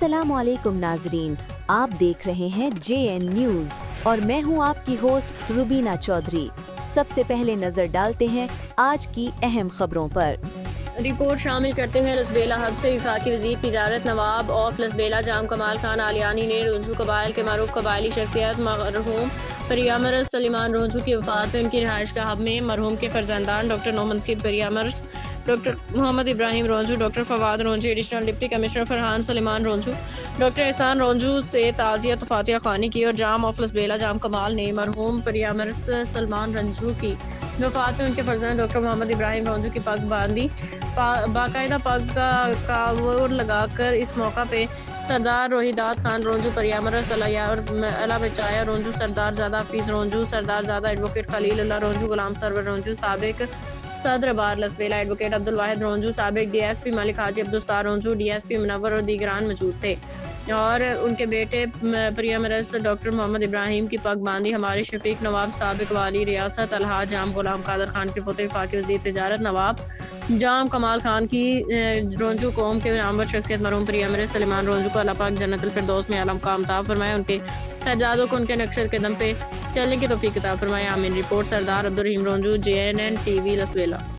अस्सलाम वालेकुम नाजरीन, आप देख रहे हैं JN न्यूज़ और मैं हूं आपकी होस्ट रुबीना चौधरी। सबसे पहले नजर डालते हैं आज की अहम खबरों पर। रिपोर्ट शामिल करते हैं लसबेला हब से वफाकी वज़ीर तिजारत नवाब ऑफ लसबेला जाम कमाल खान आलियानी ने रोंझू कबाइल के मरूफ कबायली शख्सियत मरहूम परियामरस सलीमान रोंझू की वफात में उनकी रिहाइश गाह में मरहूम के फर्जंदान डॉक्टर नौमंदकी परियामरस, doctor Mohammad Ibrahim Ronjhu, doctor Fawad Ronjhu, additional deputy commissioner Farhan Saleeman Ronjhu, doctor Ehsan Ronjhu से ताज़ियत फातिहा खानी की और जाम ऑफ लसबेला जाम कमाल ने मरहूम परियामरस सलमान रोंझू की वफात में उनके फर्जंद डॉक्टर मोहम्मद इब्राहिम रोंझू की पग बांधी। बाकायदा पग का कावड़ लगाकर इस मौका पे सरदार रोहिदात खान रोंझू परियामरस अला बचाया रोंझू, सरदार ज़ादा हफीज़ रोंझू, सरदार ज़ादा एडवोकेट खलील अल्लाह रोंझू, गुलाम सरवर रोंझू, साबिक सदर बार लसबेला एडवोकेट अब्दुल वाहिद रोंझू, साबिक DSP मलिक हाजी अब्दुस्तार रोंझू, DSP मुनव्वर और दीगरान मौजूद थे और उनके बेटे परियामरस डॉक्टर मोहम्मद इब्राहिम की पग बांधी। हमारे शफीक नवाब साबिक वाली रियासत अलहाज जाम गुलाम कादर खान के पोते वफाकी वज़ीर तिजारत नवाब जाम कमाल खान की रोंझू कौम के नामवर शख्सियत मरहूम परियामरस सलीमान रोंझू को अल्लाह पाक जन्नतुल फिरदौस में आलम का अता फरमाए, उनके साहबजादों को उनके नक्शे कदम पे चलने की तौफीक अता फरमाए, आमीन। रिपोर्ट सरदार अब्दुल रहीम रोंझू, JNN TV लसबेला।